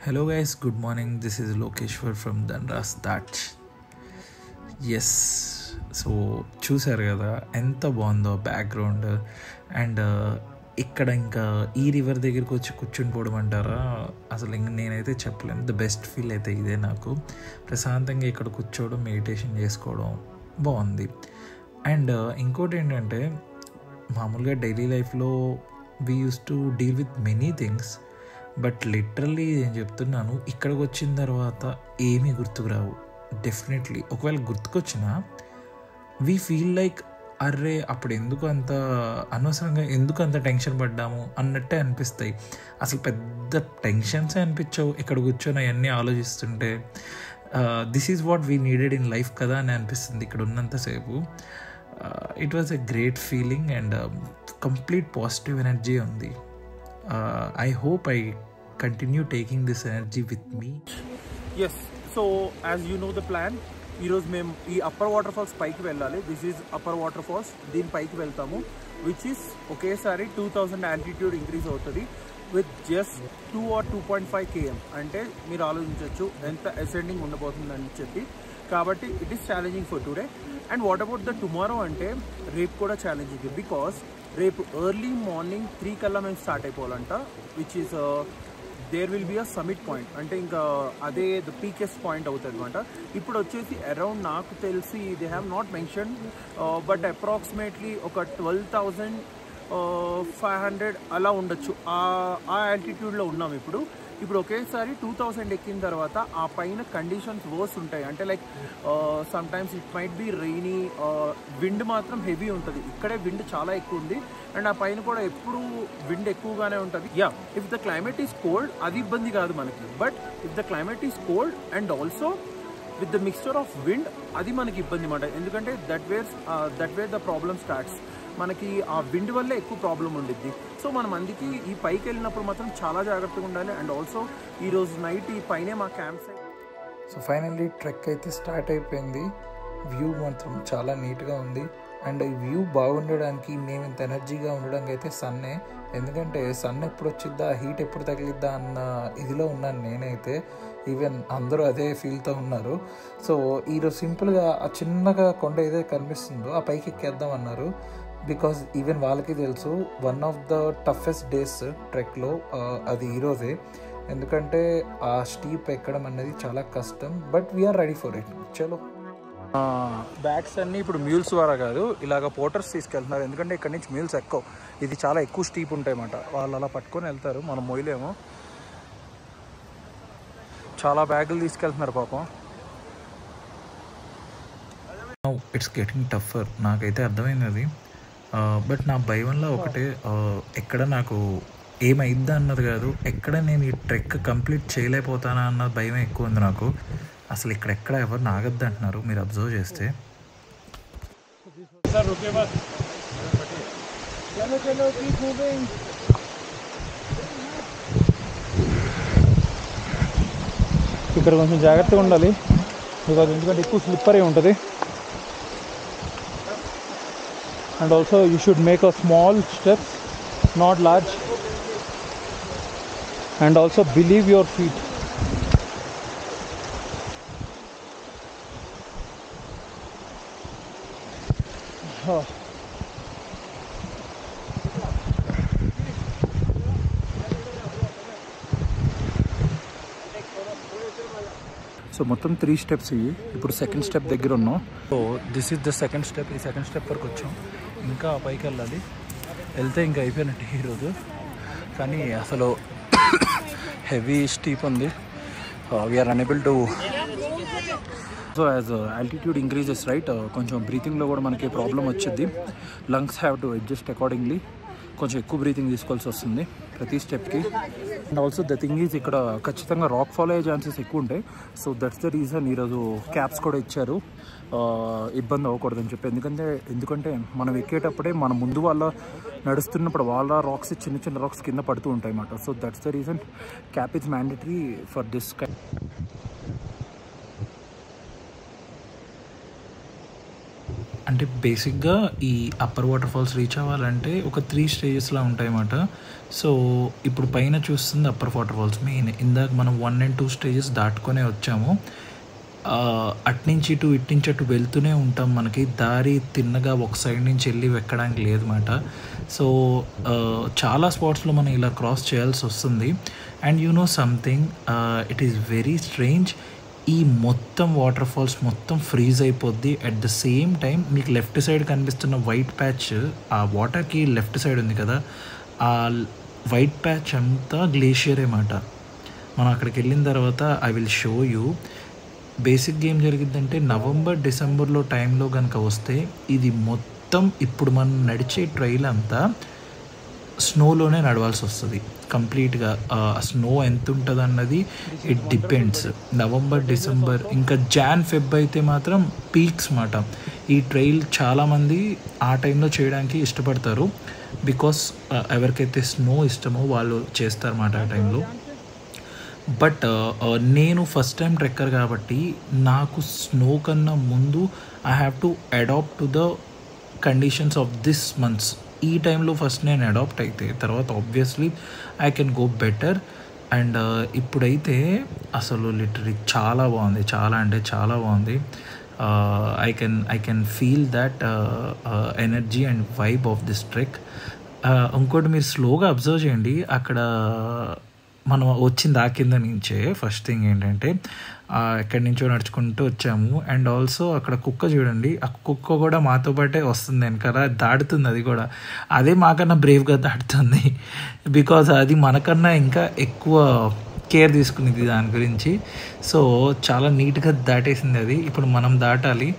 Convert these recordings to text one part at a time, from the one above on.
Hello guys, good morning. This is Lokeshwar from Dhanras Thatch. Yes, so చూసారు కదా ఎంత బాగుందో బ్యాక్గ్రౌండ్. అండ్ ఇక్కడ ఇంకా ఈ రివర్ దగ్గరికి వచ్చి కూర్చుని పోవడం అంటారా, అసలు ఇంక నేనైతే చెప్పలేను. ద బెస్ట్ ఫీల్ అయితే ఇదే. నాకు ప్రశాంతంగా ఇక్కడ కూర్చోవడం, మెడిటేషన్ చేసుకోవడం బాగుంది. అండ్ ఇంకోటి ఏంటంటే, మామూలుగా డైలీ లైఫ్లో we use to deal with many things, but literally నేను చెప్తున్నాను, ఇక్కడికి వచ్చిన తర్వాత ఏమీ గుర్తుకు రావు. డెఫినెట్లీ ఒకవేళ గుర్తుకొచ్చినా వీ ఫీల్ లైక్ అర్రే అప్పుడు ఎందుకు అంత అనవసరంగా ఎందుకు అంత టెన్షన్ పడ్డాము అన్నట్టే అనిపిస్తాయి. అసలు పెద్ద టెన్షన్సే అనిపించవు ఇక్కడ కూర్చొని అవన్నీ ఆలోచిస్తుంటే. This is what we needed in life కదా అని అనిపిస్తుంది ఇక్కడ ఉన్నంతసేపు. It was a great feeling and complete positive energy ఉంది. I hope I continue taking this energy with me. Yes, so as you know the plan, ఈరోజు మేము ఈ upper water falls పైకి వెళ్ళాలి. This is upper water falls. దీని పైకి వెళ్తాము, which is ఒకేసారి 2000 ఆల్టిట్యూడ్ ఇంక్రీజ్ అవుతుంది విత్ జస్ట్ 2 or 2.5 km. అంటే మీరు ఆలోచించవచ్చు ఎంత అసెండింగ్ ఉండబోతుందని చెప్పి. కాబట్టి it is challenging for today. And what about the tomorrow అంటే రేపు కూడా ఛాలెంజింగ్, బికాస్ రేపు ఎర్లీ మార్నింగ్ 3 కల్లా మేము స్టార్ట్ అయిపోవాలంట, which is there will be a summit point. అంటే ఇంకా అదే ద పీకెస్ట్ పాయింట్ అవుతుంది అనమాట. ఇప్పుడు వచ్చేసి అరౌండ్ నాకు తెలిసి they have not mention, but approximately ఒక 12,500 అలా ఉండొచ్చు. ఆ ఆల్టిట్యూడ్లో ఉన్నాం ఇప్పుడు. ఒకేసారి 2000 ఎక్కిన తర్వాత ఆ పైన కండిషన్స్ వర్స్ ఉంటాయి. అంటే like some times it might be rainy, wind మాత్రం హెవీ ఉంటుంది. ఇక్కడే విండ్ చాలా ఎక్కువ ఉంది అండ్ ఆ పైన కూడా ఎప్పుడు విండ్ ఎక్కువగానే ఉంటుంది. Yeah, if the climate is cold అది ఇబ్బంది కాదు మనకి, but if the climate is cold and also with the mixture of wind అది మనకి ఇబ్బంది అన్నమాట. ఎందుకంటే that wear the problem starts. మనకి ఆ విండ్ వల్లే ఎక్కువ ప్రాబ్లం ఉండిద్ది. సో మనం అందుకే ఈ పైకి వెళ్ళినప్పుడు మాత్రం చాలా జాగ్రత్తగా ఉండాలి. అండ్ ఆల్సో ఈరోజు నైట్ ఈ పైనే మా camp site. So finally trek అయితే స్టార్ట్ అయిపోయింది. వ్యూ మాత్రం చాలా నీట్గా ఉంది. అండ్ ఈ వ్యూ బాగుండడానికి మేము ఇంత ఎనర్జీగా ఉండడానికి అయితే సన్నే. ఎందుకంటే సన్ ఎప్పుడు వచ్చిద్దా, హీట్ ఎప్పుడు తగిలిద్దా అన్న ఇదిలో ఉన్నాను నేనైతే. ఈవెన్ అందరూ అదే ఫీల్తో ఉన్నారు. సో ఈరోజు సింపుల్గా ఆ చిన్నగా కొండ ఏదైతే కనిపిస్తుందో ఆ పైకి ఎక్కేద్దాం అన్నారు. బికాజ్ ఈవెన్ వాళ్ళకి తెలుసు one of the toughest days ట్రెక్లో అది ఈరోజే. ఎందుకంటే ఆ స్టీప్ ఎక్కడం అనేది చాలా కష్టం, but we're ready for it. చలో. బ్యాగ్స్ అన్నీ ఇప్పుడు మ్యూల్స్ ద్వారా కాదు, ఇలాగ పోటర్స్ తీసుకెళ్తున్నారు. ఎందుకంటే ఇక్కడ నుంచి మ్యూల్స్ ఎక్కువ, ఇది చాలా ఎక్కువ స్టీప్ ఉంటాయి అన్నమాట. వాళ్ళు అలా పట్టుకొని వెళ్తారు, మనం మొయ్యలేము. చాలా బ్యాగులు తీసుకెళ్తున్నారు పాపం. ఇట్స్ గెటింగ్ టఫర్, నాకైతే అర్థమైంది అది. బట్ నా భయం వల్ల ఒకటే, ఎక్కడ నాకు ఏమైద్దా అన్నది కాదు, ఎక్కడ నేను ఈ ట్రెక్ కంప్లీట్ చేయలేకపోతానా అన్న భయం ఎక్కువ ఉంది నాకు. అసలు ఇక్కడెక్కడ ఎవరు నాగద్దు అంటున్నారు మీరు అబ్జర్వ్ చేస్తే. ఇక్కడ కొంచెం జాగ్రత్తగా ఉండాలి, బికాజ్ ఎందుకంటే ఎక్కువ స్లిప్పరీ ఉంటుంది. And also you should make a small steps, not large, and also believe your feet. So మొత్తం 3 స్టెప్స్ ఇవి. ఇప్పుడు సెకండ్ స్టెప్ దగ్గర ఉన్నాం. So this is the second step. ఈ సెకండ్ స్టెప్ వరకు వచ్చాం, ఇంకా పైకి వెళ్ళాలి. వెళ్తే ఇంకా అయిపోయినట్టు ఈరోజు. కానీ అసలు హెవీ స్టీప్ ఉంది. We're unable to. So as altitude increases right, కొంచెం బ్రీతింగ్లో కూడా మనకి ప్రాబ్లం వచ్చింది. Lungs have to adjust accordingly. కొంచెం ఎక్కువ బ్రీతింగ్ తీసుకోవాల్సి వస్తుంది ప్రతి స్టెప్కి. And also the thing is ఇక్కడ ఖచ్చితంగా రాక్ ఫాల్ అయ్యే ఛాన్సెస్ ఎక్కువ ఉంటాయి. సో దట్స్ ద రీజన్ ఈరోజు క్యాప్స్ కూడా ఇచ్చారు, ఇబ్బంది అవ్వకూడదని చెప్పి. ఎందుకంటే మనం ఎక్కేటప్పుడే మన ముందు వాళ్ళ నడుస్తున్నప్పుడు వాళ్ళ రాక్స్ చిన్న చిన్న రాక్స్ కింద పడుతూ ఉంటాయి అన్నమాట. So that's the reason cap is mandatory for this. అంటే బేసిక్గా ఈ అప్పర్ వాటర్ ఫాల్స్ రీచ్ అవ్వాలంటే ఒక 3 స్టేజెస్లా ఉంటాయన్నమాట. సో ఇప్పుడు పైన చూస్తుంది అప్పర్ వాటర్ ఫాల్స్ మెయిన్. ఇందాక మనం 1 and 2 స్టేజెస్ దాటుకొనే వచ్చాము. అట్నుంచి ఇట్నుంచి అటు వెళ్తూనే ఉంటాం. మనకి దారి తిన్నగా ఒక సైడ్ నుంచి వెళ్ళి ఎక్కడానికి లేదన్నమాట. సో చాలా స్పాట్స్లో మనం ఇలా క్రాస్ చేయాల్సి వస్తుంది. And you know something, it is very strange. ఈ మొత్తం వాటర్ ఫాల్స్ మొత్తం ఫ్రీజ్ అయిపోద్ది. అట్ ద సేమ్ టైం మీకు లెఫ్ట్ సైడ్ కనిపిస్తున్న వైట్ ప్యాచ్, ఆ వాటర్కి లెఫ్ట్ సైడ్ ఉంది కదా, ఆ వైట్ ప్యాచ్ అంతా గ్లేషియర్ అన్నమాట. మనం అక్కడికి వెళ్ళిన తర్వాత ఐ విల్ షో యూ. బేసిక్గా ఏం జరిగిద్దంటే నవంబర్ డిసెంబర్లో టైంలో కనుక వస్తే ఇది మొత్తం ఇప్పుడు మనం నడిచే ట్రైల్ అంతా స్నోలోనే నడవాల్సి వస్తుంది కంప్లీట్గా. స్నో ఎంత ఉంటుంది అన్నది ఇట్ డిపెండ్స్. నవంబర్ డిసెంబర్ ఇంకా జాన్ ఫెబ్ అయితే మాత్రం పీక్స్ మాట. ఈ ట్రైల్ చాలామంది ఆ టైంలో చేయడానికి ఇష్టపడతారు. బికాస్ ఎవరికైతే స్నో ఇష్టమో వాళ్ళు చేస్తారన్నమాట ఆ టైంలో. బట్ నేను ఫస్ట్ టైం ట్రెక్కర్ కాబట్టి నాకు స్నో కన్నా ముందు I have to adapt to the conditions of this months. ఈ టైంలో ఫస్ట్ నేను అడాప్ట్ అయితే తర్వాత obviously I can go better. And ఇప్పుడైతే అసలు లిటరలీ చాలా బాగుంది, చాలా అంటే చాలా బాగుంది. I can feel that energy and vibe of this trek. ఇంకోటి మీరు స్లోగా అబ్జర్వ్ చేయండి, అక్కడ మనం వచ్చింది ఆ కింద నుంచే. ఫస్ట్ థింగ్ ఏంటంటే ఎక్కడి నుంచో నడుచుకుంటూ వచ్చాము. అండ్ ఆల్సో అక్కడ కుక్క చూడండి, ఆ కుక్క కూడా మాతో పాటే వస్తుంది వెనకాల, దాటుతుంది. అది కూడా అదే మాకన్నా బ్రేవ్గా దాటుతుంది. బికాజ్ అది మనకన్నా ఇంకా ఎక్కువ కేర్ తీసుకునేది దాని గురించి. సో చాలా నీట్గా దాటేసింది అది. ఇప్పుడు మనం దాటాలి.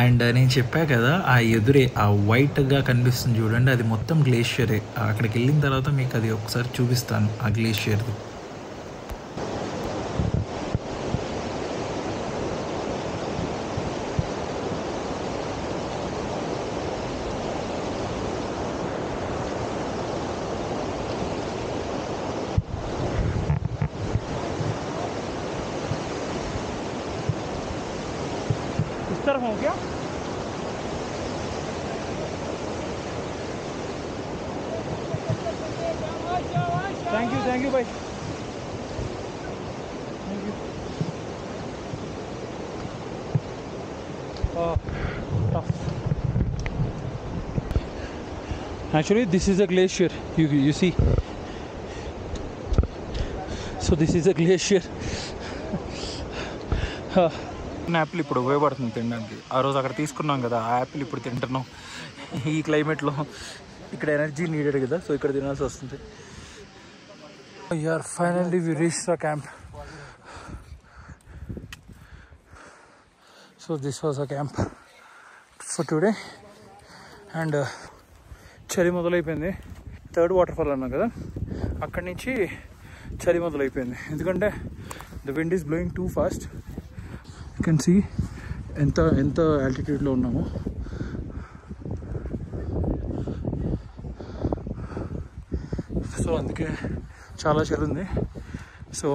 అండ్ నేను చెప్పా కదా, ఆ ఎదురే ఆ వైట్గా కనిపిస్తుంది చూడండి, అది మొత్తం గ్లేషియరే. అక్కడికి వెళ్ళిన తర్వాత మీకు అది ఒకసారి చూపిస్తాను ఆ గ్లేషియర్ది. तरफ हो क्या? थैंक यू भाई, thank you. Tough. Actually this is a glacier, you see. So this is a glacier. Apple ఇప్పుడు ఉపయోగపడుతుంది తినడానికి. ఆ రోజు అక్కడ తీసుకున్నాం కదా ఆ యాపిల్ ఇప్పుడు తింటున్నాం. ఈ క్లైమేట్లో ఇక్కడ ఎనర్జీ నీడెడ్ కదా, సో ఇక్కడ తినాల్సి వస్తుంది. Finally we reach the camp. So this was a camp for today. And చలి మొదలైపోయింది. 3rd వాటర్ ఫాల్ అన్నాం కదా, అక్కడి నుంచి చలి మొదలైపోయింది. ఎందుకంటే the wind is blowing too fast. You can see ఎంత ఆల్టిట్యూడ్లో ఉన్నామో. సో అందుకే చాలా చలి ఉంది. So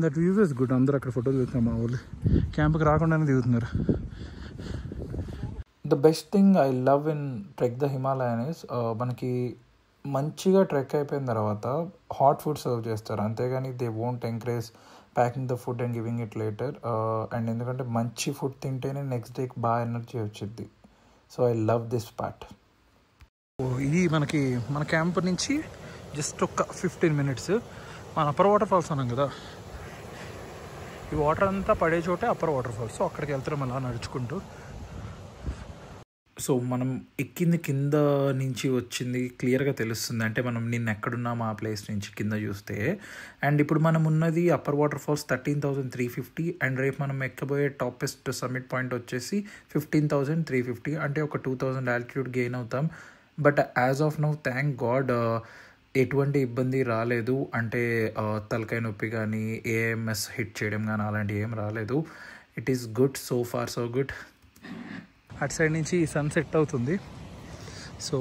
that view is good. అందరూ అక్కడ ఫోటోలు దిగుతున్నారు, మా వాళ్ళు క్యాంప్కి రాకుండానే దిగుతున్నారు. The best thing I love in trek the Himalayan is మనకి మంచిగా ట్రెక్ అయిపోయిన తర్వాత హాట్ ఫుడ్ సర్వ్ చేస్తారు, అంతేగాని they won't encourage packing the food and giving it later. And ఎందుకంటే మంచి ఫుడ్ తింటేనే నెక్స్ట్ డేకి బాగా ఎనర్జీ వచ్చింది. So I love this part. ఇది మన క్యాంప్ నుంచి జస్ట్ ఒక 15 minutes మన అప్పర్ వాటర్ ఫాల్స్ అన్నాం కదా, ఈ వాటర్ అంతా పడే చోటే అప్పర్ వాటర్ ఫాల్స్. సో అక్కడికి వెళ్తాం అలా నడుచుకుంటూ. సో మనం ఎక్కింది కింద నుంచి వచ్చింది క్లియర్గా తెలుస్తుంది, అంటే మనం నిన్న ఎక్కడున్నాం ఆ ప్లేస్ నుంచి కింద చూస్తే. అండ్ ఇప్పుడు మనం ఉన్నది అప్పర్ వాటర్ ఫాల్స్ 13,350 అండ్ రేపు మనం ఎక్కబోయే టాపెస్ట్ సమ్మిట్ పాయింట్ వచ్చేసి 15,350, అంటే ఒక 2,000 ఆల్టిట్యూడ్ గెయిన్ అవుతాం. But as of now thank God ఎటువంటి ఇబ్బంది రాలేదు, అంటే తలకాయ నొప్పి కానీ ఏఎంఎస్ హిట్ చేయడం కానీ అలాంటివి ఏం రాలేదు. It is good, so far so good. అటు సైడ్ నుంచి సన్ సెట్ అవుతుంది. సో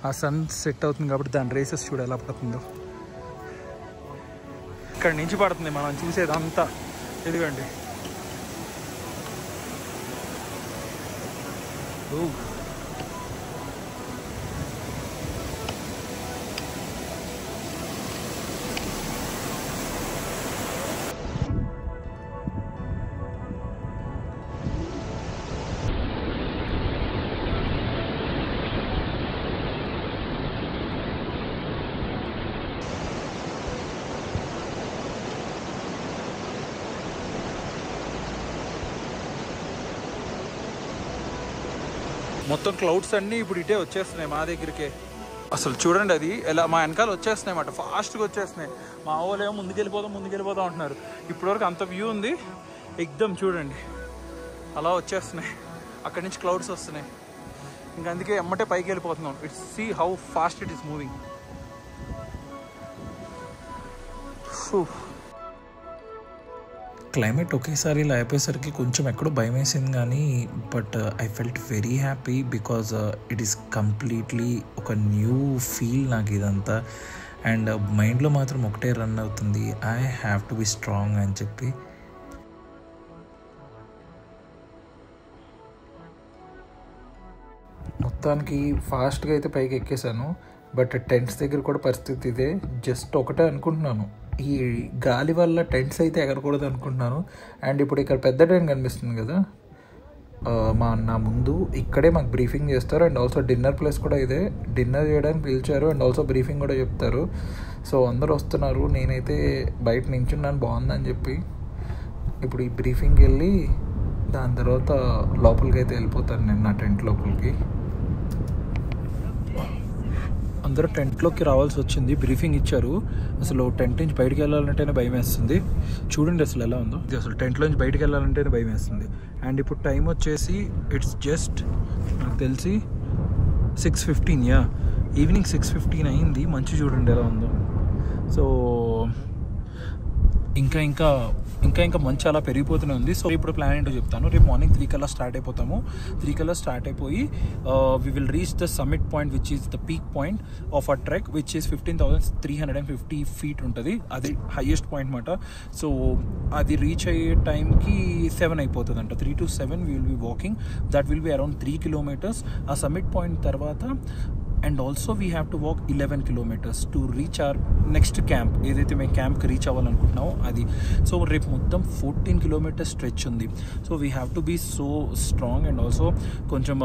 ఆ సన్ సెట్ అవుతుంది కాబట్టి దాని రేసెస్ చూడ ఎలా పడుతుందో. ఇక్కడ నుంచి పడుతుంది మనం చూసేదంతా. ఇదిగోండి, మొత్తం క్లౌడ్స్ అన్నీ ఇప్పుడు ఇటే వచ్చేస్తున్నాయి మా దగ్గరికే. అసలు చూడండి అది ఎలా మా వెనకాల వచ్చేస్తున్నాయి అన్నమాట, ఫాస్ట్గా వచ్చేస్తున్నాయి. మా వాళ్ళు ఏమో ముందుకెళ్ళిపోదాం అంటున్నారు. ఇప్పటివరకు అంత వ్యూ ఉంది, ఎగ్దమ్ చూడండి అలా వచ్చేస్తున్నాయి. అక్కడి నుంచి క్లౌడ్స్ వస్తున్నాయి, ఇంకా అందుకే ఎమ్మటే పైకి వెళ్ళిపోతున్నాం. It's see how fast it is moving. Climate ఒకేసారి ఇలా అయిపోయేసరికి కొంచెం ఎక్కడో భయం వేసింది, కానీ but I felt very happy because it is completely ఒక న్యూ ఫీల్ నాకు ఇదంతా. అండ్ మైండ్లో మాత్రం ఒకటే రన్ అవుతుంది, I have to be strong అని చెప్పి. మొత్తానికి ఫాస్ట్గా అయితే పైకి ఎక్కేసాను, బట్ టెంట్స్ దగ్గర కూడా పరిస్థితి ఇదే. జస్ట్ ఒకటే అనుకుంటున్నాను, ఈ గాలి వల్ల టెంట్స్ అయితే ఎగరకూడదు అనుకుంటున్నాను. అండ్ ఇప్పుడు ఇక్కడ పెద్ద టెంట్ కనిపిస్తుంది కదా నా ముందు, ఇక్కడే మాకు బ్రీఫింగ్ చేస్తారు. అండ్ ఆల్సో డిన్నర్ ప్లేస్ కూడా ఇదే, డిన్నర్ చేయడానికి పిలిచారు అండ్ ఆల్సో బ్రీఫింగ్ కూడా చెప్తారు. సో అందరూ వస్తున్నారు, నేనైతే బయట నించున్నాను బాగుందని చెప్పి. ఇప్పుడు ఈ బ్రీఫింగ్కి వెళ్ళి దాని తర్వాత లోపలికి అయితే వెళ్ళిపోతాను నేను, నా టెంట్ లోపలికి. అందరూ టెంట్లోకి రావాల్సి వచ్చింది, బ్రీఫింగ్ ఇచ్చారు. అసలు టెంట్ నుంచి బయటికి వెళ్ళాలంటేనే భయం వేస్తుంది. చూడండి అసలు ఎలా ఉందో, ఇది అసలు టెంట్లో నుంచి బయటికి వెళ్ళాలంటేనే భయం వేస్తుంది. అండ్ ఇప్పుడు టైం వచ్చేసి ఇట్స్ జస్ట్ నాకు తెలిసి 6:15, ఈవినింగ్ 6:15 అయింది. మంచి చూడండి ఎలా ఉందో. సో ఇంకా మంచి అలా పెరిగిపోతూనే ఉంది. సో ఇప్పుడు ప్లాన్ ఏంటో చెప్తాను. రేపు మార్నింగ్ 3 కల్లా స్టార్ట్ అయిపోతాము. 3 కల్లా స్టార్ట్ అయిపోయి we will reach the summit point which is the peak point of a trek which is 15,350 feet ఉంటుంది. అది హైయెస్ట్ పాయింట్ మాట. సో అది రీచ్ అయ్యే టైంకి 7 అయిపోతుంది అంట. 3 to 7 we will be walking. That will be around 3 kilometers. ఆ summit point తర్వాత and also we have to walk 11 kilometers to reach our next camp, ఏదైతే మేము క్యాంప్కి రీచ్ అవ్వాలనుకుంటున్నామో అది. సో రేపు మొత్తం 14 kilometers స్ట్రెచ్ ఉంది. So we have to be so strong and also కొంచెం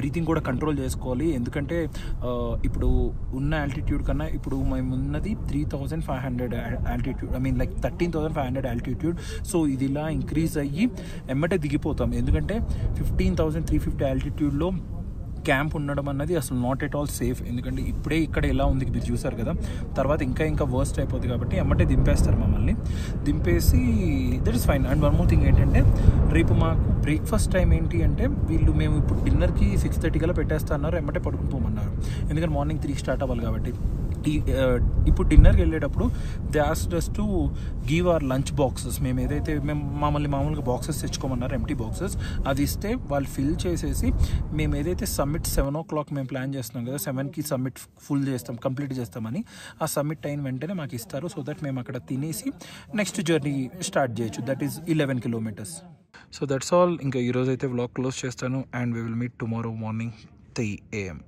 బ్రీతింగ్ కూడా కంట్రోల్ చేసుకోవాలి. ఎందుకంటే ఇప్పుడు ఉన్న ఆల్టిట్యూడ్ కన్నా ఇప్పుడు మేము ఉన్నది 3,500 altitude, I mean like 13,500 altitude. So ఇది ఇలా ఇంక్రీజ్ అయ్యి ఎమ్మటే దిగిపోతాం. ఎందుకంటే 15,350 ఆల్టిట్యూడ్లో క్యాంప్ ఉండడం అన్నది అసలు నాట్ ఎట్ ఆల్ సేఫ్. ఎందుకంటే ఇప్పుడే ఇక్కడ ఎలా ఉంది మీరు చూసారు కదా, తర్వాత ఇంకా వర్స్ట్ అయిపోతుంది. కాబట్టి ఎమ్మటే దింపేస్తారు మమ్మల్ని. దింపేసి that is fine. And one more thing ఏంటంటే రేపు మాకు బ్రేక్ఫాస్ట్ టైం ఏంటి అంటే మేము ఇప్పుడు డిన్నర్కి 6:30 కల్లా పెట్టేస్తా అన్నారు, ఎమ్మటే పడుకుని పోమన్నారు. ఎందుకంటే మార్నింగ్ 3 స్టార్ట్ అవ్వాలి కాబట్టి. ఇప్పుడు డిన్నర్కి వెళ్ళేటప్పుడు they asked us to give our lunch boxes. మేము మామూలుగా బాక్సెస్ తెచ్చుకోమన్నారు, ఎంటీ బాక్సెస్. అది ఇస్తే వాళ్ళు ఫిల్ చేసేసి మేము ఏదైతే సమ్మిట్ 7 o'clock మేము ప్లాన్ చేస్తున్నాం కదా, 7కి సమ్మిట్ కంప్లీట్ చేస్తామని, ఆ సమ్మిట్ అయిన వెంటనే మాకు ఇస్తారు. సో దట్ మేము అక్కడ తినేసి నెక్స్ట్ జర్నీ స్టార్ట్ చేయొచ్చు. That is 11 kilometers. So that's all. ఇంకా ఈరోజు అయితే వ్లాగ్ క్లోజ్ చేస్తాను. And we will meet tomorrow morning 3 AM.